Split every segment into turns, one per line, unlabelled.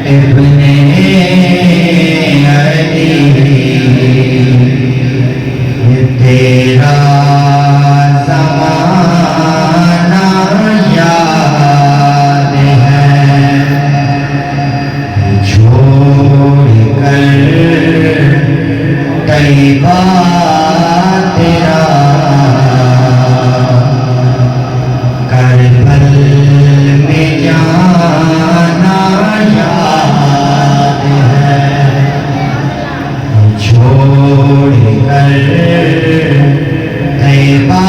ابن علی تیرا زمانہ یاد ہے، چھوڑ کر طیبہ تیرا کربل میں جانا یاد ہے، چھوڑ کر طیبہ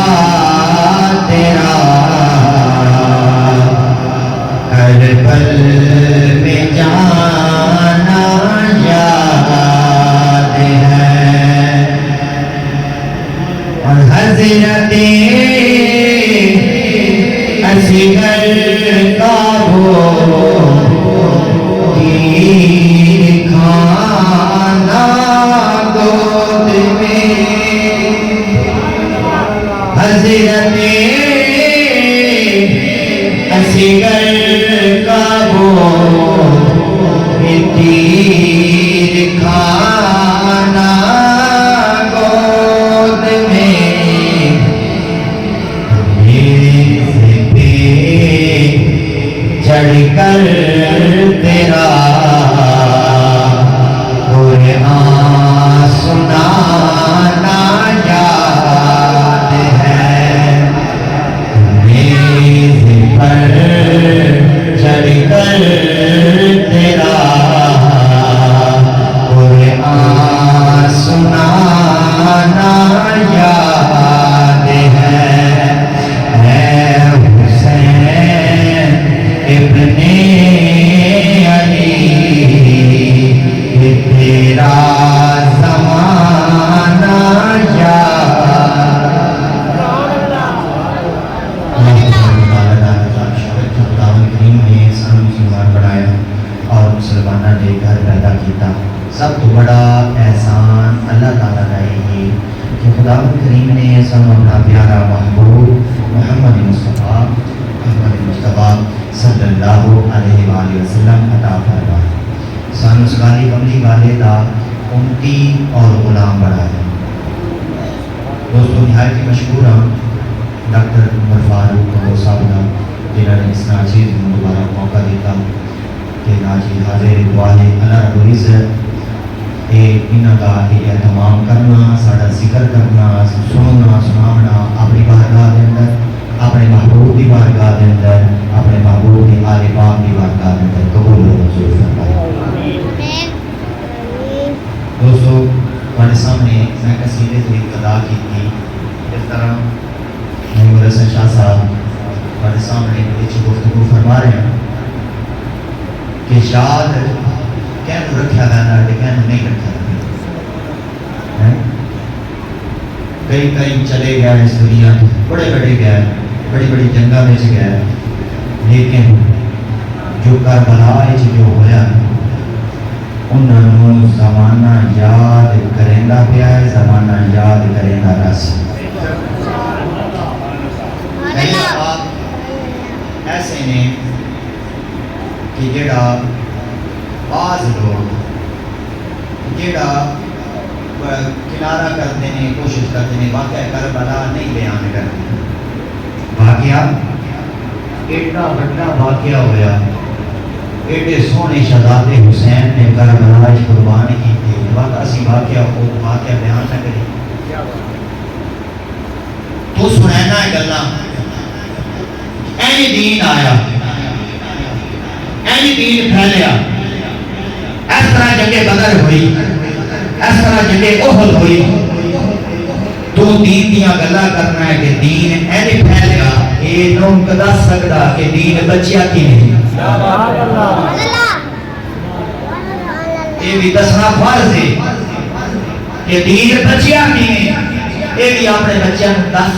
تیرا کربل میں جانا یاد ہے، اور حضرت اصغر کا وہ تیر کھانا گود میں، حضرت اصغر کا وہ تیر کھانا گود میں، چڑھ کر تیرا قرآن سنانا یاد ہے، میز پر چڑھ کر تیرا قرآن سنانا یاد ہے، ابن علی تیرا زمانہ یاد۔ خداوند کریم نے سانو مسلمان بنایا اور مسلمانوں نے گھر پیدا کیتا، سب تو بڑا احسان اللہ تعالیٰ کا یہ کہ خداوند کریم نے سانو اپنا پیارا محبوب محمد مصطفیٰ صلی اللہ علیہ وآلہ وسلم عطا فرمایا، سانو سکالی کملی والے دا امتی اور غلام بنایا۔ دوستو نہایت ہی مشہور ہم ڈاکٹر عمر فاروق صاحب دا جنہوں نے اس ناچیز میں دوبارہ موقع دیتا کہ ناچی حاضر دعالے اللہ رب العزت انہاں دا اہتمام کرنا، ساڑا ذکر کرنا، سننا سناونا اپنی بارگاہ دے اندر، اپنے محبوب دی بارگاہ دے اندر، اپنے محبوب دی آل پاک دی بارگاہ دے اندر قبول و منظور فرمائے۔ دوستو ہمارے سامنے میں قصیدے تو ابتدا کی تھی، اس طرح محمد حسن شاہ صاحب ہمارے سامنے کچھ گفتگو فرما رہے ہیں کہ شاد کہنو رکھا جانا ہے کہنو نہیں رکھا جانا، کئی کئی چلے گیا اس دنیا بڑے بڑے گئے، بڑی بڑی جنگاں میں گئے، لیکن جو کربلا جو ہویا انہوں زمانہ یاد کریں گا پیا ہے، زمانہ یاد کریں گا رس۔ ایسے نے کہ جڑا بعض لوگ جڑا کنارہ کرتے ہیں، کوشش کرتے ہیں واقعہ کربلا نہیں بیان کرتے، واقعہ ایڈا بڑا واقعہ ہویا، ایڈے سونے شہزادے حسین نے کربلا قربان کی تھی، اسی واقعہ کو واقعہ بیان نہ کریں تو سنینا ہے گلاں اینی دین آیا، اینی دین پھیلیا، اس طرح جنگ بدر ہوئی، اس طرح جنگ احد ہوئی، تو دین دیا گلا کرنا ہے کہ دین اینی پھیلیا، یہ نوں کدا سکتا کہ دین بچیا کی نہیں، یہ بھی دسنا فرض ہے کہ دین بچیا کی نہیں، یہ بھی اپنے بچیاں کو دس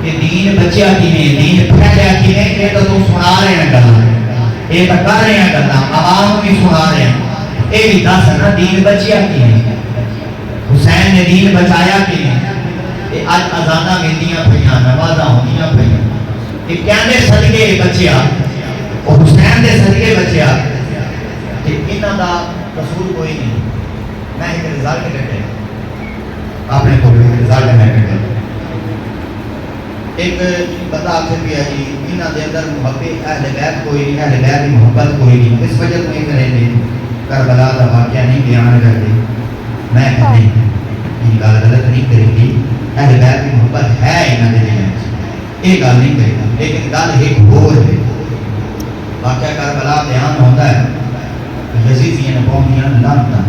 کہ دین بچیا کی نہیں، دین پھیلیا کی نہیں، یہ تو سنا رہے ہیں گلا، یہ تو کر رہے ہیں گلا، عوام بھی سنا رہے ہیں، یہ بھی دس نا دین بچیا کی نہیں، حسین نے دین بچایا کی نہیں، یہ آج ازانہ ملدیاں پھیاں، نمازہ ہوندیاں پھیاں، یہ کہنے صدقے بچیا، اور حسین دے صدقے بچیا، کہ کوئی نہیں، میں ایک رزلٹ کٹے اپنے کو رزلٹ میں کٹے ایک بندہ آخر بھی ہے جی انہوں کے اندر محبت اہل بیت کوئی نہیں، اہل بیت کی محبت کوئی نہیں، اس وجہ تو یہ کریں گے کربلا کا واقعہ نہیں بیان کرتے. میں نہیں یہ گل غلط نہیں کریں گی، اہل بیت کی محبت ہے یہاں کے دلوں میں، یہ گل نہیں کرے گا، لیکن گل ایک ہور ہے. واقعہ کربلا بیان ہوتا ہے یزیدیاں نے پاؤندیاں لعنتاں،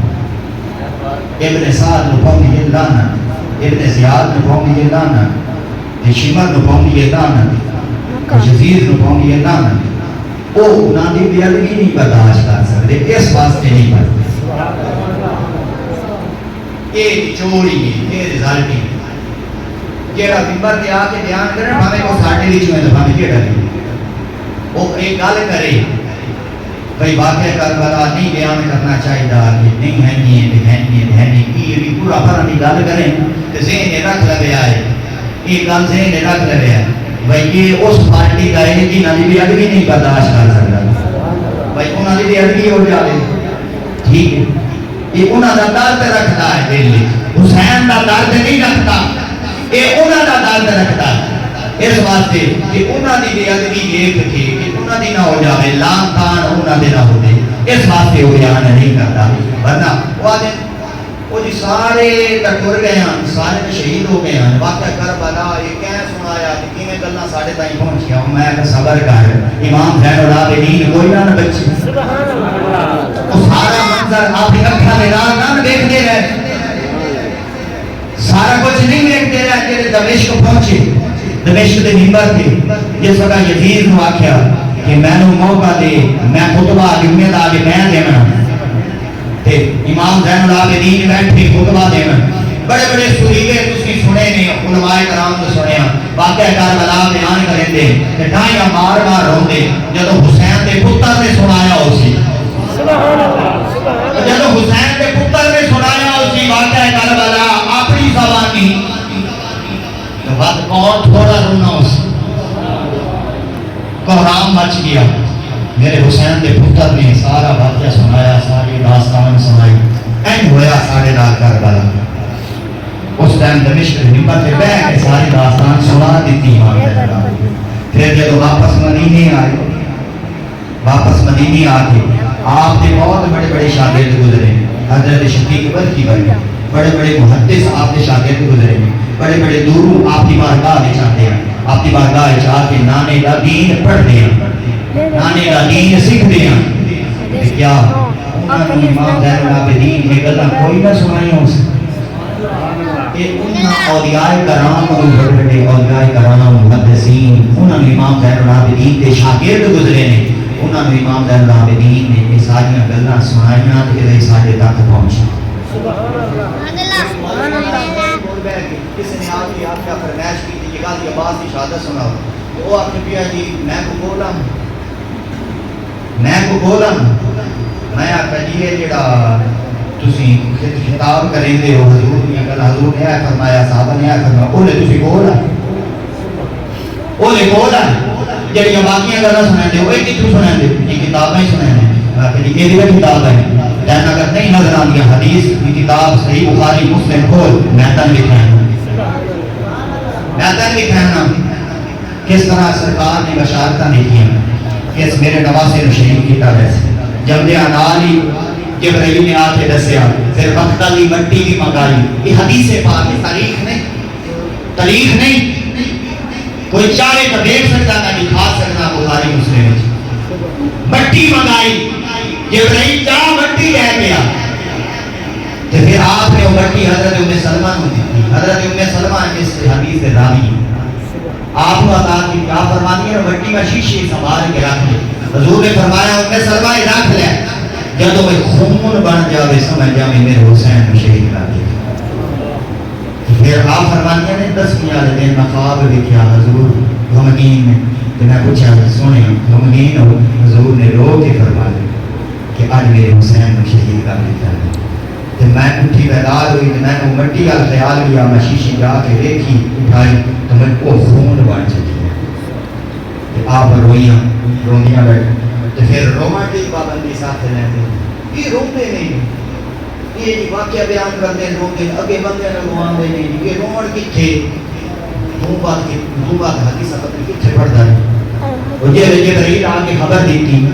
ابن سعد نے پاؤندی لعنت، ابن زیاد نے پاؤندی لعنت، شمر نے پاؤندی لعنت، یزید نے پاؤندی لعنت. وہ انہوں نے بے ادبی نہیں برداشت کر سکتے، اس واسطے نہیں کرتے. یہ چوری ہے، یہ رزلٹ ہے. جہاں ممبر پہ آ کے بیان کرے بھاوے وہ ساڈے وچ ہوئے تو بھاوے کہڑا بھی وہ ایک گل کرے بھائی واقعہ کربلا نہیں بیان کرنا چاہیے کہ نہیں ہے نہیں ہے ہے نہیں یہ بھی پورا بھرا کی گل کریں تو ذہن رکھ لیا ہے، یہ گل ذہن رکھ لیا ہے بھائی یہ اس پارٹی کا ہے جنہوں کی بھی ادبی نہیں برداشت کر سکتا، بھائی انہوں کی بھی ادبی ہو جائے ٹھیک ہے. یہ انہوں کا درد رکھتا ہے دل میں، حسین کا درد نہیں رکھتا، یہ انہوں کا درد رکھتا ہے. اس واسطے کہ انہوں کی بے ادبی دیکھ کے کہ انہوں کی نہ ہو جائے لام تان انہوں نے نہ ہو جائے، اس واسطے وہ بیان نہیں کرتا. ورنہ وہ جی سارے ٹر گئے ہیں، سارے شہید ہو گئے ہیں. واقعہ کربلا یہ کہیں سنایا کہ کیویں گلاں ساڈے تائیں پہنچیاں. میں کہ صبر کر، امام زین العابدین کوئی نہ بچی، وہ سارا منظر اپنی اکھاں دے نال نہ دیکھتے رہے، سارا کچھ نہیں دیکھتے رہے. کہ دمشق پہنچے، دمشق کے ممبر تھے جس وقت یزید نے آخیا کہ میں نے موقع دے میں خطبہ جمعے دا کے میں دینا، تے امام زین العابدین بیٹھے خطبہ دینا. بڑے بڑے سریلے تسی سنے نے، علماء کرام نے سنے ہیں. واقعہ کربلا بیان کریں دے کہ ڈائیاں مار مار روندے جدو حسین دے پتر نے سنایا ہو سی، جدو حسین دے پتر نے سنایا ہو سی واقعہ کربلا اپنی زبانی تو بات کون تھوڑا رونا ہو سی. کوہرام مچ گیا، میرے حسین دے پتر نے سارا واقعہ سنایا، ساری داستان سنائی. این ہویا ساڑھے نال کربلا. اس ٹائم دمشق ممبر سے بیٹھ کے ساری داستان سنا دیتی امام زین العابدین. پھر جب واپس مدینے آئے، واپس مدینے آ کے آپ کے بہت بڑے بڑے شاگرد گزرے، حضرت شفیق برقی بنے، بڑے بڑے محدث آپ کے شاگرد گزرے، بڑے بڑے دوروں آپ کی بارگاہ میں چاہتے ہیں، آپ کی بارگاہ چاہ کے نانے کا دین پڑھتے ہیں، نانے کا دین سیکھتے ہیں. کیا امام زین العابدین میں گلاں کوئی نہ سنائی ہو سکتی کہ انہاں اولیاء کرام بڑے بڑے اولیاء کرام محدثین انہوں نے امام زین العابدین کے شاگرد گزرے نے، انہوں نے امام زین العابدین نے یہ ساری گلاں سنائیاں تے یہ سارے تک پہنچا. کسی نے آ کے آپ کا فرمائش کی تھی کہ عباس کی شہادت سناؤ، تو وہ آپ نے کہا جی میں کو بولا میں آپ کا جی ہے جڑا تسی خطاب کریں دے ہو حضور نے گل حضور نے فرمایا صحابہ نے فرمایا اولے تسی بولا جڑی باقی گلاں سنائیں دے وہ کتھوں سنائیں دے یہ کتابیں ہی سنائیں دے کہ یہ کتاب ہے جن اگر نہیں نظر آتی حدیث کی کتاب صحیح بخاری مسلم کھول میتن لکھنا کس طرح سرکار نے بشارتاں لکھیاں کہ اس میرے نواسے نے شہید کیتا ویسے جمدے نال ہی جبرائیل نے آ کے دسیا پھر وقت کی مٹی بھی منگائی. یہ حدیث پاک ہے، تاریخ نہیں کوئی چاہے تو دیکھ سکتا نہ دکھا سکتا. بخاری مسلم مٹی منگائی، جبرائیل جا مٹی لے گیا تو پھر آپ نے وہ مٹی حضرت ام سلمہ کو دی. حضرت ام سلمہ اس حدیث سے راوی آپ کو عطا کی کیا فرمانی ہے مٹی میں شیشے سنبھال کے رکھ لے. حضور نے فرمایا ام سلمہ رکھ لے جدو میں خون بن جاوے سمجھ جاوے میرے حسین کو شہید کر دیا. پھر آپ فرمانی نے 10 والے دن میں خواب دیکھا حضور غمگین میں تو میں پوچھا سونے غمگین ہو؟ حضور نے رو کے فرمایا کہ آج میرے حسین کو شہید کر دیا. تو میں اٹھی بیدار ہوئی تو میں نے مٹی کا خیال کیا، میں شیشے جا کے دیکھی اٹھائی تو میں وہ خون بن چکی ہے. آپ روئیاں روندیاں بیٹھ تو پھر رومن کی پابندی ساتھ لیتے یہ روتے نہیں یہ جی واقعہ بیان کرتے ہیں روتے ہیں اگے بندے نے روان دے نہیں کہ رومن کتھے دو بات حدیثہ پتہ کتھے پڑھتا ہے وہ جبرائیل آ کے خبر دیتی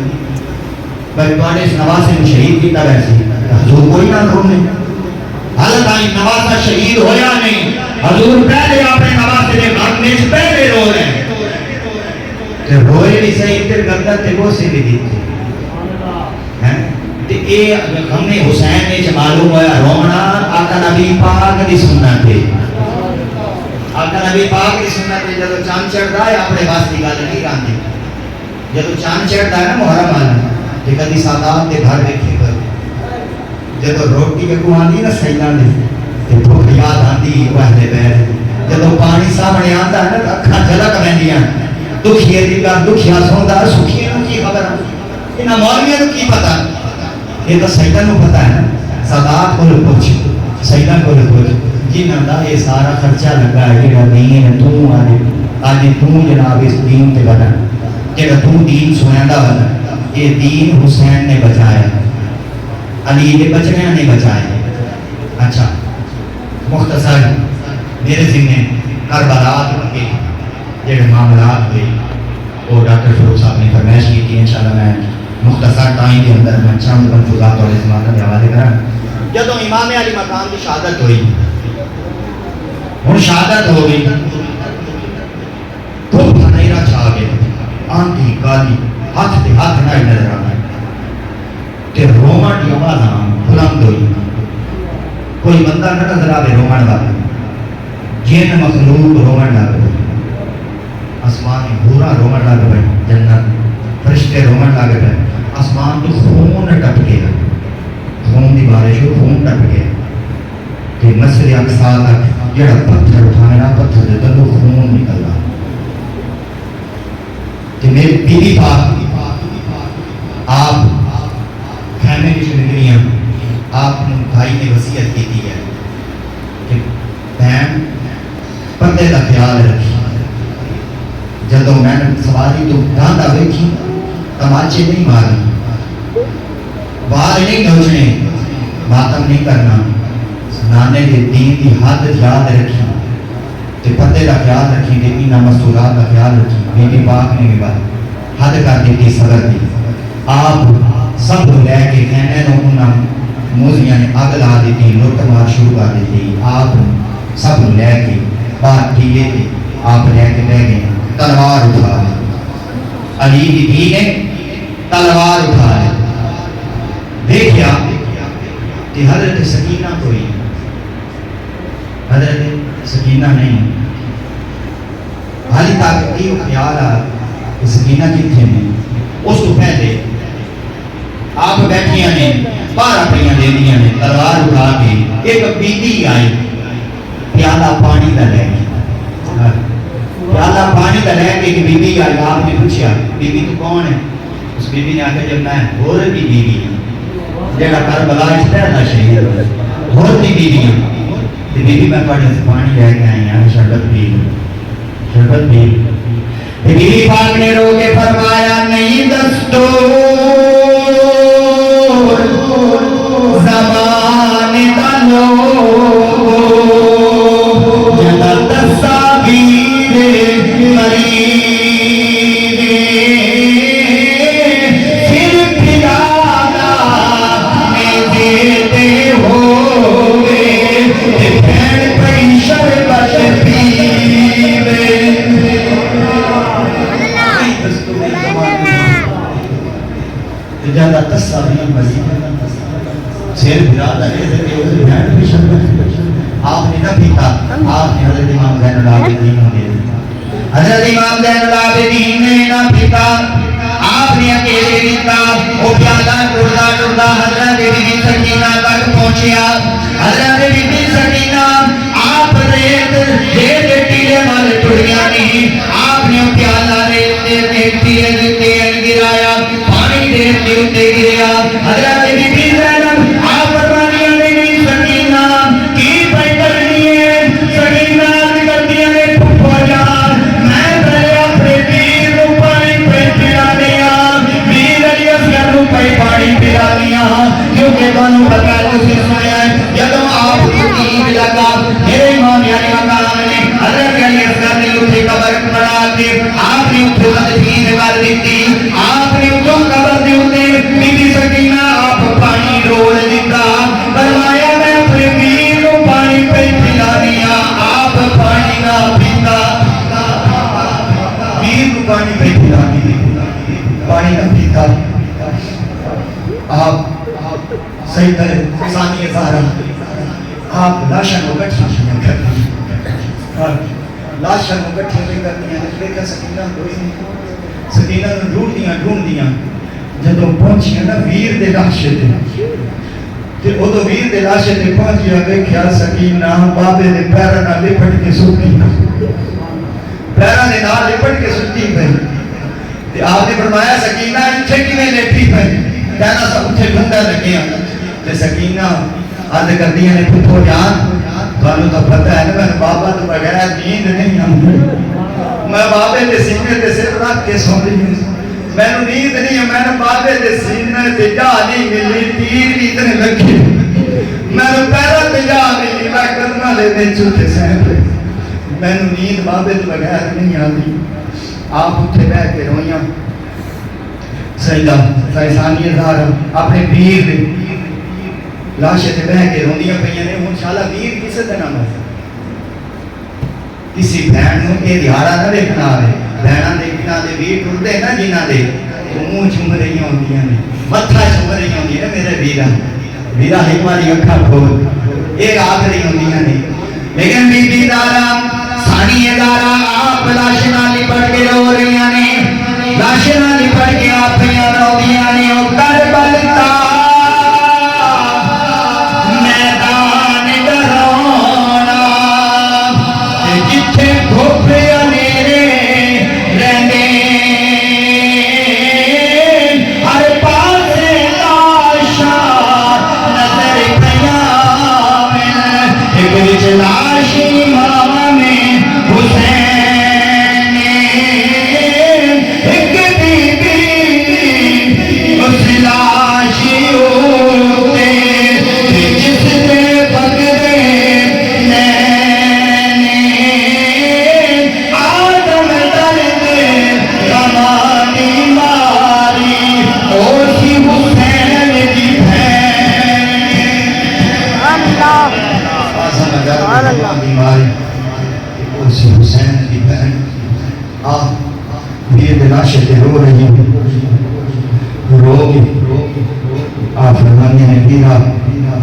بھائی تواڈے اس نواز سے شہید کیتا ویسے حضور کوئی نہ رونے حالت آئی نوازہ شہید ہویا نہیں حضور پہلے اپنے نوازے دے گھر میں پہلے رو رہے ہیں تے روئے بھی صحیح تے گردن تے وہ سے بھی دیتے ہیں تے اے ہم نے حسین نے معلوم ہوا رونا آقا نبی پاک دی سنت ہے آقا نبی پاک دی سنت ہے جدو چاند چڑھتا ہے اپنے واسطے گل نہیں راندے جدو چاند چڑھتا ہے نا محرم والا تے کدی سادات دے گھر ویکھے کر جدو روٹی کے کو آندی نا سیداں دی تے بھوک یاد آندی وہ اہل بیت جدو پانی سامنے آندا ہے نا اکھاں جھلک ویندیاں دکھیے دی گل دکھیا سوندا سکھیے نوں کی خبر انہاں مولویاں نوں کی پتہ یہ تو سیداں نوں پتہ ہے نا سادات کول پوچھ سیداں کول پوچھ جنہاں دا یہ سارا خرچہ لگا ہے جڑا دین تو آج تو جناب اس دین تے بنا جڑا تو دین سناندا بنا یہ دین حسین نے بچایا علی نے بچنے نے بچائے اچھا مختصر میرے ذمہ کربلا کے جڑے معاملات ہوئے وہ ڈاکٹر فروغ صاحب نے فرمائش کی تھی انشاءاللہ میں مختصر ٹائم کے اندر میں چند ملفوظات اور اسمات کے حوالے کرا جب امام علی مقام کی شہادت ہوئی ہن شہادت ہو گئی تو بھنیرا چھا گیا آندھی کالی ہاتھ دے ہاتھ نہ نظر آ کہ رومن کی آواز بلند ہوئی کوئی بندہ نہ نظر آئے رومن والا جن مخلوق رومن لگ پئی آسمان پورا رومن لگ پئی جنت فرشتے رومن لگ پئے آسمان تو خون ٹپ گیا خون دی بارش ہو خون ٹپ گیا کہ مسجد اقصی تک جڑا پتھر اٹھانا پتھر دے تلو خون نکلا کہ میری بیوی پاک آپ خیمے کی نگریاں آپ نے بھائی نے وصیت کی ہے کہ بہن پردے کا خیال رکھی جدو میں نے سواری تو ڈانڈا بیٹھی تماچے نہیں مارنی بال نہیں نوچنے ماتم نہیں کرنا نانے کے دین کی حد یاد رکھی تے پردے کا خیال رکھی تے انہاں مستورات کا خیال رکھی بیوی پاک نے بھی بات حد کر دیتی صبر دی آپ سب لے کے کہنے نو انہاں موزیاں نے اگ لا دیتی لوٹ مار شروع کر دیتی آپ سب لے کے بات ٹھیلے کے آپ لے کے لے گئے تلوار اٹھا لے علی کی دھی نے تلوار اٹھا لے دیکھیا کہ حضرت سکینہ کوئی حضرت سکینہ نہیں حالی طاقت کی خیال آ کہ سکینہ کتنے میں اس کو پہلے آپ بیٹھیاں نے پارا پڑیاں دے دیاں نے تلوار اٹھا کے ایک بیٹی آئی پیالہ پانی کا لے پیالہ پانی کا لے کے ایک بیوی آئی آپ نے پوچھا بیوی تو کون ہے اس بیوی نے آکھا جب میں ہور کی بیوی جگہ کربلا اس طرح شہید ہور کی بیوی تو بیوی میں پڑھنے سے پانی لے کے آئی ہیں شربت بھی بیوی پاک نے رو کے فرمایا نہیں دستور زمان دلو جدا تصابیر مریض پھر پھرانا میں دیتے ہوئے بھیڑ پئی شربت پیوے جدا تصابیر مریض شیر براد علیہ سے بہن بھی شربت آپ نے نہ پیتا آپ نے حضرت امام زین العابدین کو دے دیا حضرت امام زین العابدین نے نہ پیتا آپ نے اکیلے پیتا وہ پیالہ ٹردا ٹردا حضرت بی بی سکینہ تک پہنچیا حضرت بی بی سکینہ آپ ریت دے ٹیلے والے ٹڑیاں نہیں آپ نے پیالہ ریت دے ٹیلے گرایا پانی دے گریا حضرت بی بی زینب آپ فرمانیاں نہیں سکینہ کی پہ کرنی ہے سکینہ کرتیاں نے پھپھو جان میں پہلے اپنے پیر نو پانی پہ پلا دیا پیر علی اصغر نو پہ پانی پلا دیا کیونکہ بانو بتا تسی آپ سید ثانی زہرا آپ لاشاں کو کٹھیاں کرتی اور لاشاں کو کٹھیاں کرتی ہیں دیکھا سکینہ کوئی نہیں سکینہ نو ڈھونڈیاں جدوں پہنچیاں نا ویر دے لاشے تے او تو ویر دے لاشے تے پہنچیا ویکھیا سکینہ بابے دے پیراں نال لپٹ کے ستی پیراں دے نال لپٹ کے ستی پئی تے آپ نے فرمایا سکینہ ایتھے کیویں لیٹی پئی کہنا سب اٹھے ڈھونڈا لگیاں تے سکینہ عرض کردیاں نے پتھو جان تانوں تو پتہ ہے نا میں بابا تو بغیر نیند نہیں آندی میں بابے دے سینے تے سر رکھ کے سو رہی ہوں میں نے نیند نہیں ہے میں نے بابے دے سینے تے جا نہیں ملی تیر بھی اتنے لگے میں نے پیرا تے جا ملی میں قدمہ لے دے چوتے سہن پہ میں نے نیند بابے دے بغیر نہیں آندی آپ اٹھے بیٹھ کے رویاں سیدہ ثانی زہرا اپنے پیر دے لاشے تے بیٹھ کے روندیاں پئیاں نے ہن شالا ویر کسے دا نام ہے کسی بہن نو اے دیہاڑا نہ ویکھنا آوے بہناں دے کنا دے ویر ٹردے نا جنہاں دے منہ چوم رہی ہوندیاں نے متھا چوم رہی ہوندی ہے میرے ویرا ایک باری اکھاں کھول ایک آکھ رہی ہوندیاں نے لیکن بی بی زہرا ثانی زہرا آپ لاش نال لپٹ کے رو رہیاں نے لاش نال لپٹ کے آپ روندیاں نے او کربل دا لاشے تے رو رہی رو کے آپ فرمانے نے میرا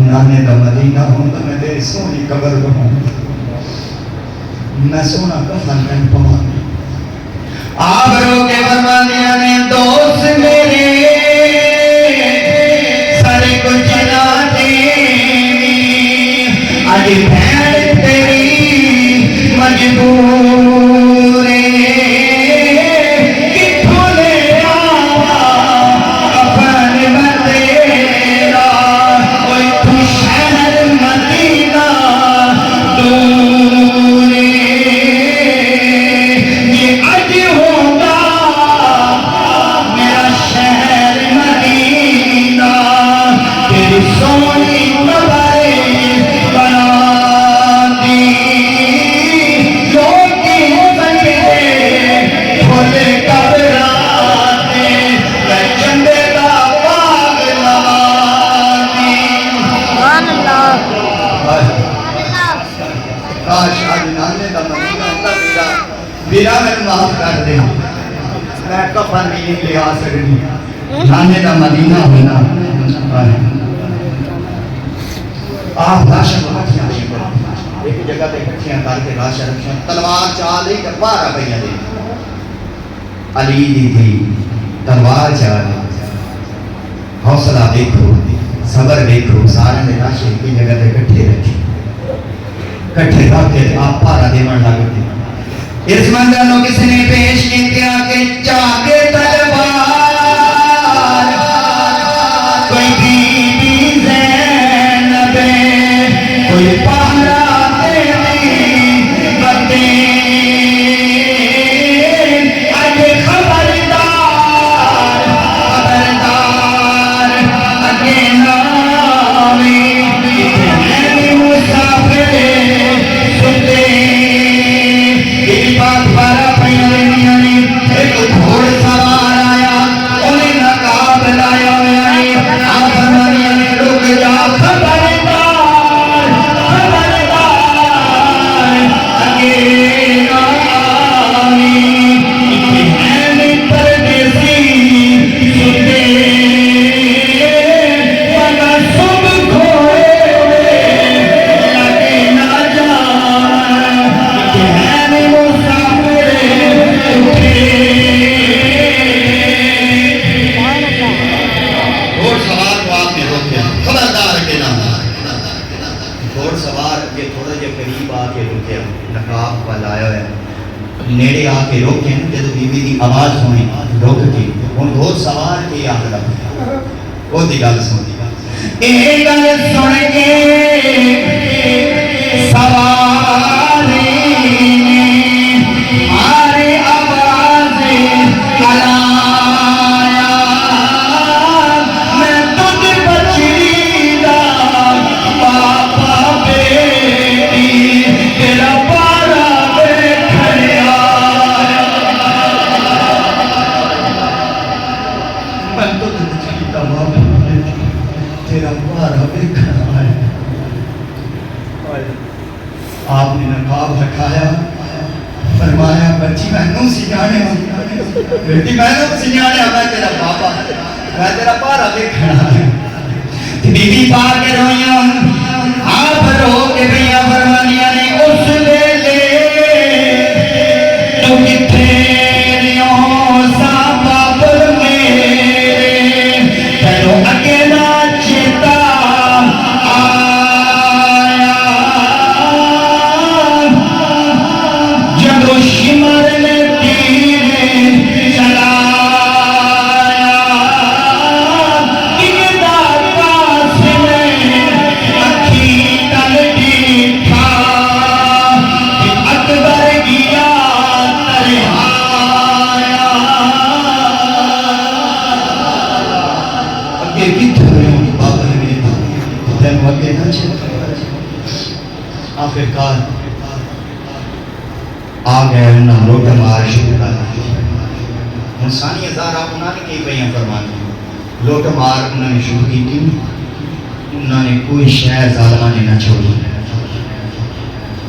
نانے دا مدینہ ہوں تو میں تیری سونی قبر بہوں میں سونا کفن پہن پہوں آپ رو کے فرمانے نے دوست میرے سارے کو چلا دینی آج بھین تیری مجبور میرا میں معاف کر دیں میں کفن بھی نہیں لے آ سکتی نانے دا مدینہ ہونا آپ لاشاں کو کٹھیاں کریں ایک جگہ پہ کٹھیاں کر کے لاشاں رکھیں تلوار چال لے کر پارا پہیا دے علی دی تھی تلوار چال حوصلہ دیکھو صبر دیکھو سارے نے لاشیں ایک جگہ پہ کٹھے رکھی کٹھے رکھ کے آپ پارا دیوان لگتے اس منظر نو کس نے پیش کیا کہ چاہے تلوار کوئی بی بی زینب کوئی پہرا تیری بتے آج خبردار اگے ناوی اتنے مسافر ستے بات بارہ پہیاں نے ایک گھوڑ سوار آیا انہیں نقاب لایا ہویا ہے رکے خبردار کے نام گھوڑ سوار کے تھوڑا جہا قریب آ کے رکیا نقاب والا آیا ہے نیڑے آ کے روکے جب بی بی دی آواز سنی روک کے ہوں گھوڑ سوار کے آخر وہ دی گل سن اے گل سن کے سوار آرے آواز کلایا میں تجھ بچی دا پاپا بیٹی تیرا پارا بیٹھیا میں تجھ بچی دا پاپا بیٹی تیرا پارا بیٹھیا ہے آپ نے نقاب رکھایا فرمایا بچی میں سجانے بیٹی میں سجانے میں تیرا بابا میں تیرا پارا دیکھنا ہے بی بی پا کے رویاں آپ رو کے بھیا فرمانیاں نے اس ویلے تو کتھے ریوں سا بابر میرے تیرو اکیلا چیتا آخرکار آ گئے انہوں لوٹ مار شروع کر ہوں ثانیہ زہرا انہوں نے کی پہیاں فرمانی لوٹ مار انہوں نے شروع کی تھی انہوں نے کوئی شہر ظالمہ نے نہ چھوڑی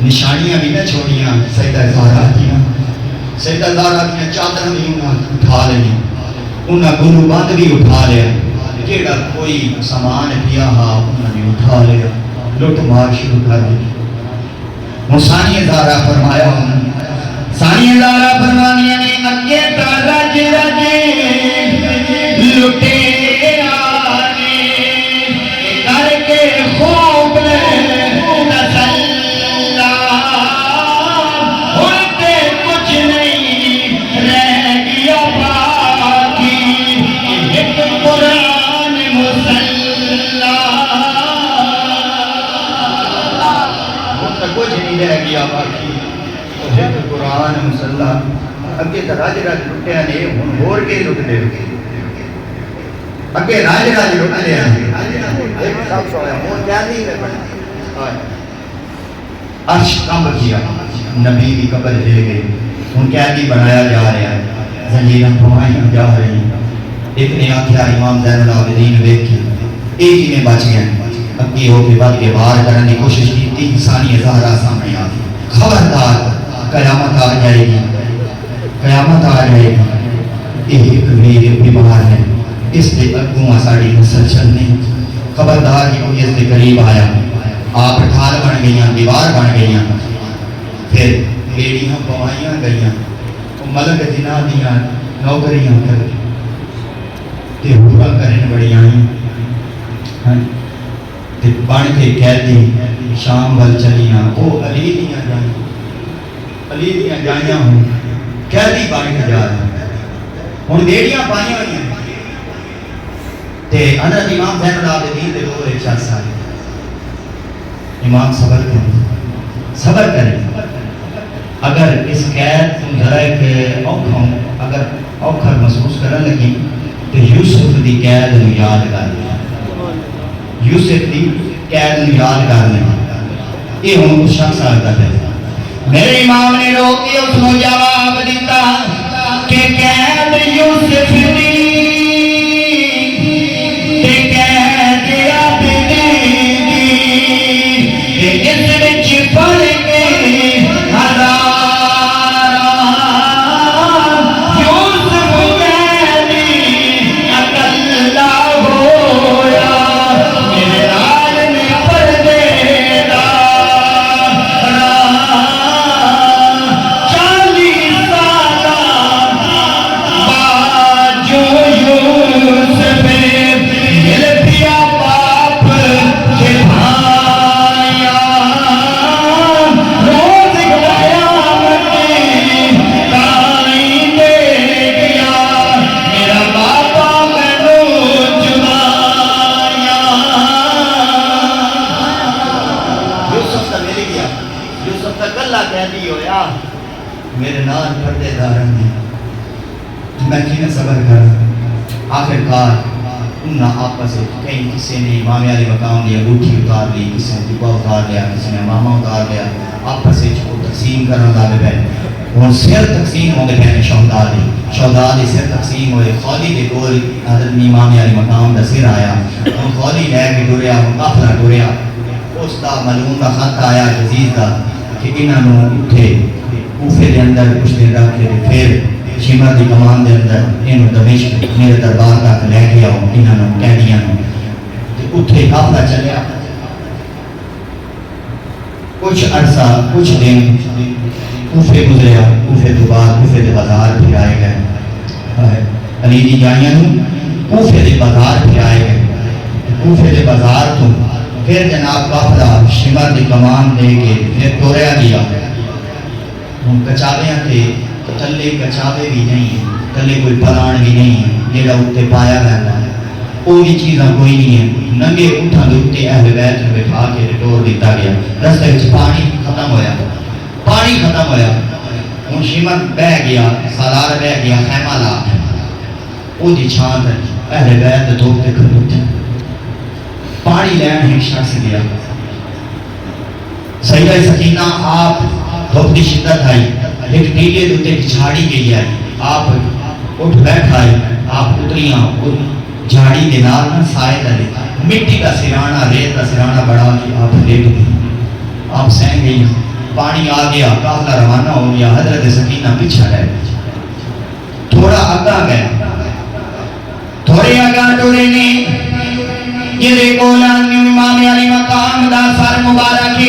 نشانیاں بھی نہ چھوڑیاں سیدہ زہرا دیا سیدہ زہرا دیا چادر بھی انہوں اٹھا لیں انہوں گلو بند بھی اٹھا لیا جیڑا کوئی سامان پیا ہا انہوں نے اٹھا لیا لوٹ مار شروع کر دی ثانیہ زہرا فرمایا ثانیہ زہرا فرمانیاں نے اگے تا رج رج لٹے آنے کر کے خوب تسلا ہوتے کچھ نہیں رہ گیا باقی ایک قرآن مسلح کچھ نہیں رہ گیا باقی ایک قرآن مسلح اگے تو راج راج لٹیا نے ہوں ہور کے لٹ دے اگے راج راج لٹ لیا ایک سب سویا ہوں کیا نہیں ہے عرش کمب کیا نبی کی قبر لے گئی ہوں قیدی بنایا جا رہا ہے زنجیریں پھمائیاں جا رہی ایک نے آخیا امام زین العابدین دیکھی ایک ہی میں بچ گئے اگے ہو کے بعد کے بار کرنے کی کوشش کی تھی ثانیہ زہرا سامنے آ گئی خبردار قیامت آ جائے گی قیامت آ جائے گی ایک ویر بیمار ہے اس دے اگوں ساڑی نسل چلنے خبردار ہی کوئی اس دے قریب آیا آپ ٹھال بن گئیاں دیوار بن گئیاں پھر بیڑیاں پوائیاں گئیاں ملک جنہ دیاں نوکریاں کر تے ہورا کرن بڑی آئیں تے بن کے قیدی شام وال چلیاں وہ علی دیاں جائیں علی دیاں جائیاں ہوں قیدی بن کے جا رہے ہیں ہوں بیڑیاں پائیاں ہوئی ہیں تے حضرت امام زین العابدین دے دور ایک شخص آئے امام صبر کریں اگر اس قید تم ذرا ایک اگر اوکھر محسوس کرنے لگی تو یوسف دی قید نو یاد کر لیں یوسف دی قید نو یاد کر لیں یہ ہوں کچھ شخص آتا ہے میرے امام نے رو کے اس کو جواب دیتا کہ قید یوسف دی جو ریلی ہویا میرے نال پردے دارن نے میں کینے صبر کرا آخر کار انہاں آپس کہیں کسی نے امام علی مقام دی انگوٹھی اتار لی کسی نے ٹکا اتار لیا کسی نے ماما اتار لیا آپس کو تقسیم کرنا لگے پے اور سر تقسیم ہوندے پے شہداء دی سر تقسیم ہوئے خالی دے کول حضرت امام علی مقام دا سر آیا اور خالی لے کے ٹریا قافلہ ٹریا اس دا ملعون دا خط آیا یزید دا کہ انہاں نوں اٹھے کوفے دے اندر کچھ دن رکھ کے پھر شمر دی کمان دے اندر انہوں دمشق میرے دربار تک لے کے آؤ انہوں نے قیدیاں اٹھے قافلہ چلیا کچھ عرصہ کچھ دن کوفے گزریا کوفے تو بعد کوفے دے بازار پھر آئے گئے علی دی جائیاں کوفے دے بازار پھر آئے گئے کوفے دے بازار تو پھر جناب قافلہ شمر دی کمان دے کے پھر توڑیا گیا ہم کچابیاں تھے تلے کچابے بھی نہیں ہیں تلے کوئی پلان بھی نہیں ہے جیڑا اتے پایا رہتا ہے کوئی چیزاں کوئی نہیں ہے ننگے اٹھاں دے اتے اہل بیت میں بٹھا کے ٹور دیتا گیا رستے وچ پانی ختم ہویا ہن شمر بہ گیا سالار بہ گیا خیمہ لا او دی چھان اہل بیت دھوپ تے کھڑوتے پانی لین ایک شخص گیا سیدہ سکینہ آپ دھوپ کی شدت آئی ایک ٹیلے دوتے ایک جھاڑی گئی آئی آپ اٹھ بیٹھ آئی آپ اتریاں جھاڑی کے نال نہ سائے دلے مٹی کا سرانہ ریت کا سرانہ بڑا کہ آپ لیٹ گئی آپ سہن گئی پانی آ گیا قافلہ روانہ ہو گیا حضرت سکینہ پیچھے رہ گئی تھوڑا آگا گیا تھوڑے آگا ٹورے نے یہ کولان امام علی مقام دا سر مبارک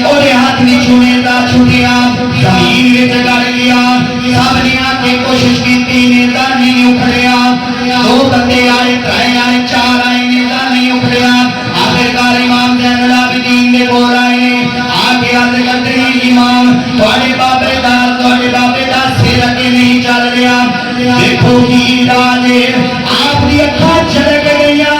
اور ہاتھ میں چھوڑے دا چھوڑیا زمین وچ گڑ گیا سب نے آکے کوشش کی نیتا نہیں اکھڑیا دو بندے آئے ترے آئے چار آئے نیتا نہیں اکھڑیا آخرکار امام زین العابدین دے کول آئے آگے عرض کرتے ہیں امام تھوڑے بابے دا سر اگے نہیں چل رہا دیکھو کی علاج ہے آپ دی اکھاں چھلک گئیاں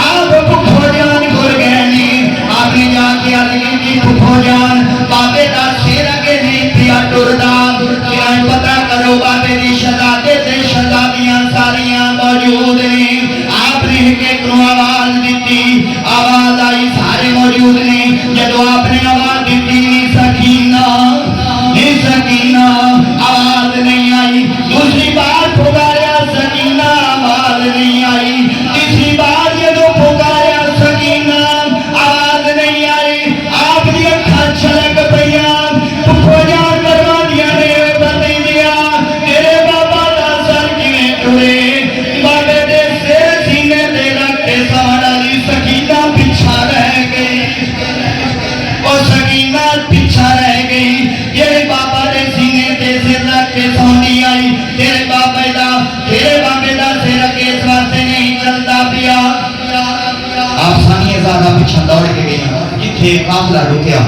آپ بھکھو جان گھر گئے نہیں آپ نے جا کے عرض کی بھکھو جان بابے دا سر اگے نہیں پیا ٹردا کیا پتہ کرو بابے دی شہزادے تے شہزادیاں ساریاں موجود ہیں آپ نے ایک آواز دیتی آواز آئی سارے موجود نے جدو آپ نے آواز دیتی سکینہ آواز نہیں آئی دوسری بار پکاریا سکینہ آواز نہیں آئی تیسری بار جدو پکاریا سکینہ آواز نہیں آئی آپ دی اکھاں چھلک پئیاں پھپھو جان کروا دیا نے بتائی دیا میرے بابا دا سر کیویں ٹرے بابے دے سر سینے تے رکھ کے سوال علی سکینہ پیچھا رہ گئی اور سکینہ پیچھا رہ گئی یہ بابا دے سینے تے سر رکھ کے سوندی آئی تیرے بابے دا سر رکھ کے اس واسطے نہیں چلتا پیا آپ ثانیہ زیادہ پیچھا دوڑ کے گئی جتھے قافلہ رکیا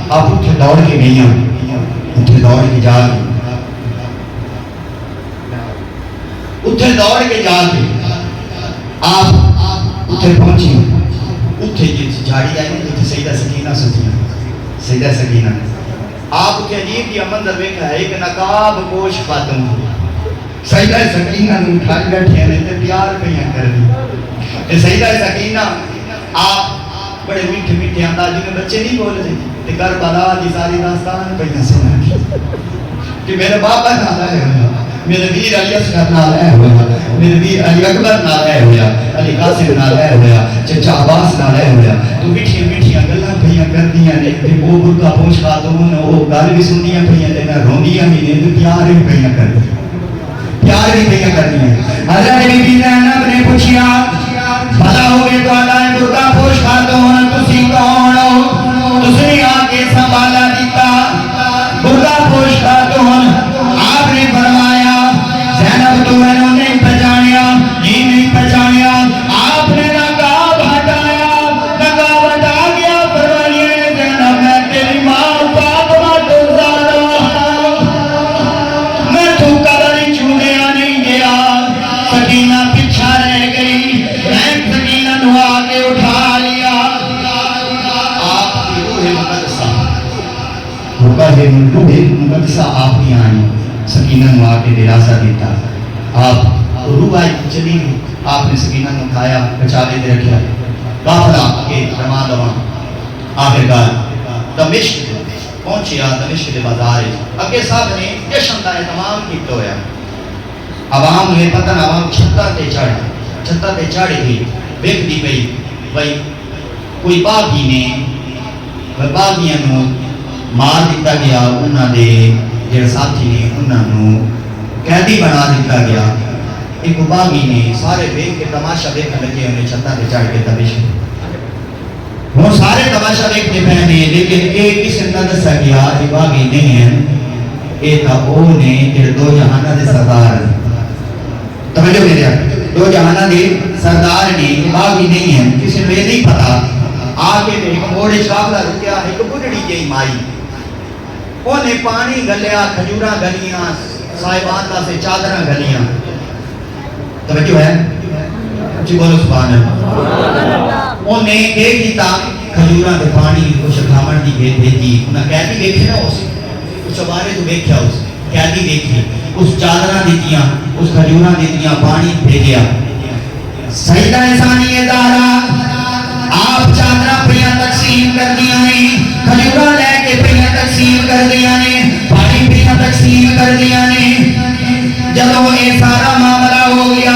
آپ اتھے دوڑ کے گئی اتھے دوڑ کے جا آپ اتھے پہنچی اتھے جھاڑی آئی اتھے سیدہ سکینہ سیدہ سکینہ آپ اتھے عجیب کی منظر دیکھا ہے ایک نقاب پوش خاتون سیدہ سکینہ نے اٹھائی بیٹھے ہیں تے پیار پہ کر دی سیدہ سکینہ آپ بڑے میٹھے میٹھے انداز میں بچے نہیں بول رہے تے کربلا دی ساری داستان پہ سنا کہ میرے بابا نال آئے ہویا میرے ویر علی اصغر نال آئے ہویا میرے ویر علی اکبر نال آئے ہویا علی قاسم نال آئے ہویا چچا عباس نال آئے ہویا تو میٹھیاں میٹھیاں گلاں پئیاں کردیاں نے تے وہ برقع پوش خاتون وہ گل بھی سندیاں پئیاں تے نہ روندیاں بھی نے تے پیار بھی پئیاں کردیاں حضرت بی بی زینب نے پوچھیا بھلا ہوئے تہاڈا برقع پوش خاتون تسی کون ہو تسی آ کے سنبھالا دیتا برقع پوش خاتون آپ نے فرمایا زینب تو میں نہیں پہچانیا یہ نہیں پہچانیا آپ نے نقاب ہٹایا نقاب ہٹا گیا فرمائیے زینب میں تیری ماں فاطمہ تو زہرا میں تو قبر چھوڑیا نہیں گیا سکینہ پیچھا رہ گئی سکینہ ہے روح مقدسہ آپ نے آئی سکینہ نو آ کے دلاسا دیتا آپ روح آئی چلی گئی آپ نے سکینہ نو اٹھایا بچاوے دے رکھا قافلہ کے رواں رواں آخرکار دمشق پہنچیا دمشق کے بازار اگے صاحب نے جشن کا اہتمام کیتا ہوا عوام نے پتہ عوام چھتاں تے چڑھ گئی ویکھدی پئی بھئی کوئی باغی نے باغیاں نو مار دیتا گیا انہاں دے جڑے ساتھی نے انہاں نو قیدی بنا دیتا گیا ایک باغی نے سارے ویکھ کے تماشا ویکھن لگے انہیں چھتاں تے چڑھ کے دمشق وہ سارے تماشا دیکھتے پہنے لیکن ایک کسی نے دسا گیا یہ باغی نہیں ہے یہ تھا وہ نے جڑے دو جہانہ دے سردار توجہ میرے دو جہانہ دے سردار نے باغی نہیں ہے کسی نے نہیں پتا آگے ایک موڑے چاولا رکیا ایک بڑھڑی جئی مائی انہیں پانی گلیا کھجوراں گلیاں صاحبان کا سے چادراں گلیاں توجہ ہے جی بولو سبحان اللہ انہیں ایک ہی تا کھجوراں دے پانی کو شکھامن دی گیت بھیجی انہیں قیدی دیکھے نا اس کچھ بارے تو دیکھیا اس قیدی دیکھے اس چادراں دیتیاں اس کھجوراں دیتیاں پانی بھیجیا سیدہ انسانی ادارہ آپ چادراں پریاں تقسیم کر دیا نے کھجوراں لے کے پریاں تقسیم کر دیا نے پانی پریاں تقسیم کر دیا نے جب وہ یہ سارا معاملہ ہو گیا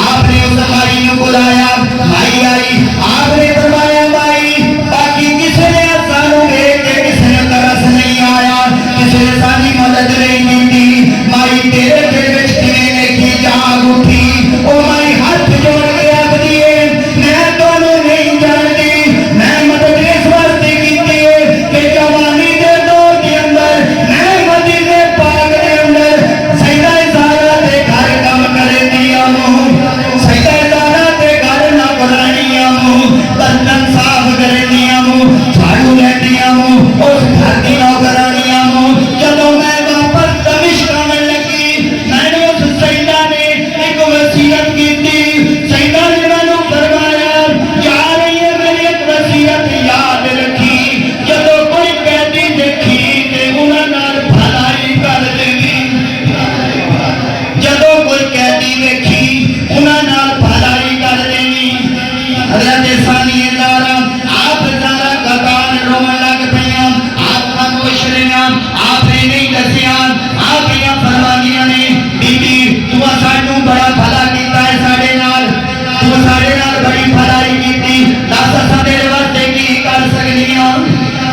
آپ نے اس مائی نے بلایا مائی آئی آپ نے فرمایا مائی باقی کسی نے سانو بھیج دے کسی نے ترس نہیں آیا کسی نے سانی مدد نہیں دی مائی تیرے دل وچ کیویں نے کی جاگ اٹھی او مائی ہاتھ جوڑ کے آکھ دیے میں تانوں نہیں جانتی میں مدد اس واسطے کیتی ہے کہ جوانی دے دور کے اندر میں مدینے پاک دے اندر سیدہ زہرا دے گھر کم کرے دیا ہوں سیدہ زہرا دے گھر نہ بنانیا ہوں برتن صاف کرے دیا ہوں جھاڑو لے دیا ہوں اس گھر کی نوکرانیاں ہوں جدوں میں واپس دمشق آنے لگی میں نے اس سیدہ نے ایک وصیت کی تھی سیدہ نے میں فرمایا یار یہ میری ایک وصیت یاد رکھی جدوں کوئی قیدی دیکھی کہ انہاں نال بھلائی کر دیوی جدوں کوئی قیدی دیکھی انہاں نال بھلائی کر دیوی حضرت ثانی ادارہ آپ زارا گدان رومن لگ پیاں آپ خاموش رہیاں آپ نے نہیں دسیاں آپ یہ فرمانیاں نے بی بی تو سانوں بڑا بھلا کیتا ہے ساڈے نال تو ساڈے نال بڑی بھلائی کیتی دس اساں تیرے واسطے کی کر سکدیاں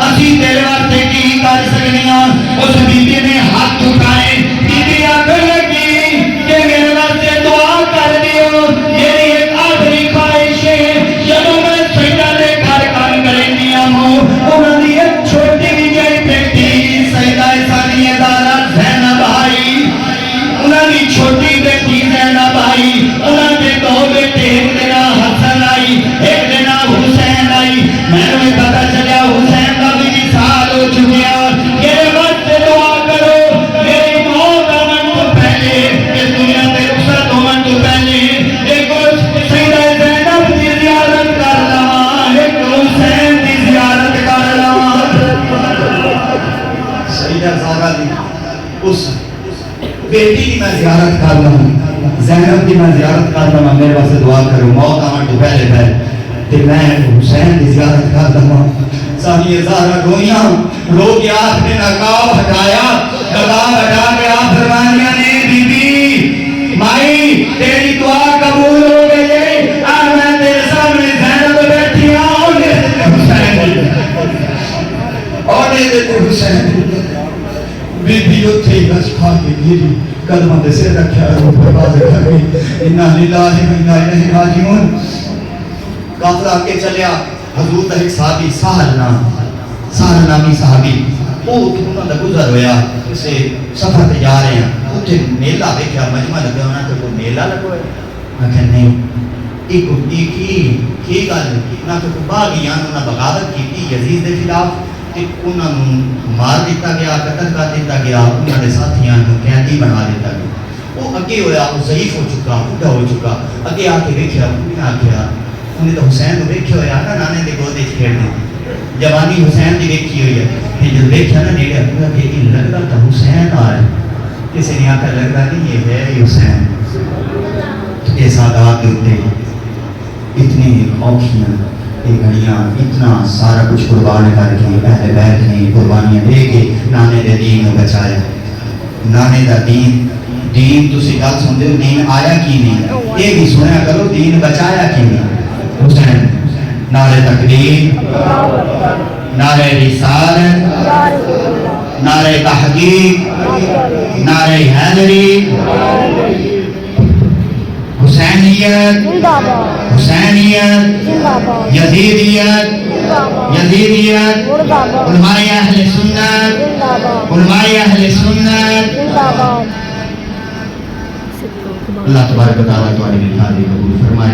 اسی تیرے واسطے کی کر سکدیاں اس بی بی نے ہاتھ اٹھائے بی بی آکھن لگی کہ میرے واسطے دعا کر دیو میری ایک آخری خواہش ہے جدوں میں سیدہ دے گھر کام کرندیاں ہوں انہاں دی ایک چھوٹی جہی بیٹی سیدہ ثانی ادارہ زینب آئی انہاں دی چھوٹی بیٹی زینب آئی انہاں دے دو بیٹے ایک دن حسن آئی ایک دن حسین آئی میں نے پتہ چلیا حسین کا بھی وصال ہو چکیا میرے واسطے دعا کرو میری موت آمن تو پہلے اس دنیا تے رخصت ہومن تو پہلے ایک سیدہ زینب دی زیارت کر لواں ایک حسین دی زیارت کر لواں سیدہ زہرا دی اس بیٹی کی میں زیارت کر لواں زینب کی میں زیارت کر لواں میرے واسطے دعا کرو موت آمن تو پہلے تے میں حسین کی زیارت کر لواں ثانی زہرا رویاں رو کے آپ نے نقاب ہٹایا نقاب ہٹا کے آپ فرمانیاں نے بی بی مائی تیری دعا قبول ہو گئی ہے آج میں تیرے سامنے زینب بیٹھی ہوں حسین اور حسین بی بی اتھے ہی بس کھا کے گیری قدمہ دے سے رکھیا روح پرواز کر گئی انہا للہ انہا الہ راجعون قافلہ کے چلیا حضور تک صحابی سہل نامی صحابی وہ انہوں نے گزر ہویا اسے سفر تے جا رہے ہیں اتھے میلہ دیکھا مجمع لگا ہونا تو کوئی میلہ لگا ہے میں کہا نہیں ایک گل نہ تو باغیاں انہوں نے بغاوت کی تھی یزید دے خلاف کہ انہوں نے مار دیتا گیا قتل کر دیتا گیا انہوں نے ساتھیاں قیدی بنا دیتا گیا وہ اگے ہویا وہ ضعیف ہو چکا بوڑھا ہو چکا اگے آ کے دیکھا انہیں آ گیا انہیں تو حسین کو ویکھیا ہویا نا نانے دے گودے چ کھیڈنے جوانی حسین دی ویکھی ہوئی ہے تے جب ویکھیا نا نیڑے اپنا کہ یہ لگدا تو حسین آ ہے کسی نے آکر لگدا نہیں یہ ہے حسین یہ سادات کے اوتے اتنی اوکھیاں یہ گھڑیاں اتنا سارا کچھ قربان کر کے اہل بیت نے قربانیاں دے کے نانے دے دین کو بچایا نانے دا دین تسی گل سن دے دین آیا کی نہیں یہ بھی سنیا کرو دین بچایا کی نہیں حسین نعرہ تکبیر نعرہ رسالت نعرہ تحقیق نعرہ حیدری حسینیت حسینیت یزیدیت یزیدیت علماء اہل سنت علماء اہل سنت اللہ تبارک و تعالیٰ تمہاری نثار قبول فرمائے.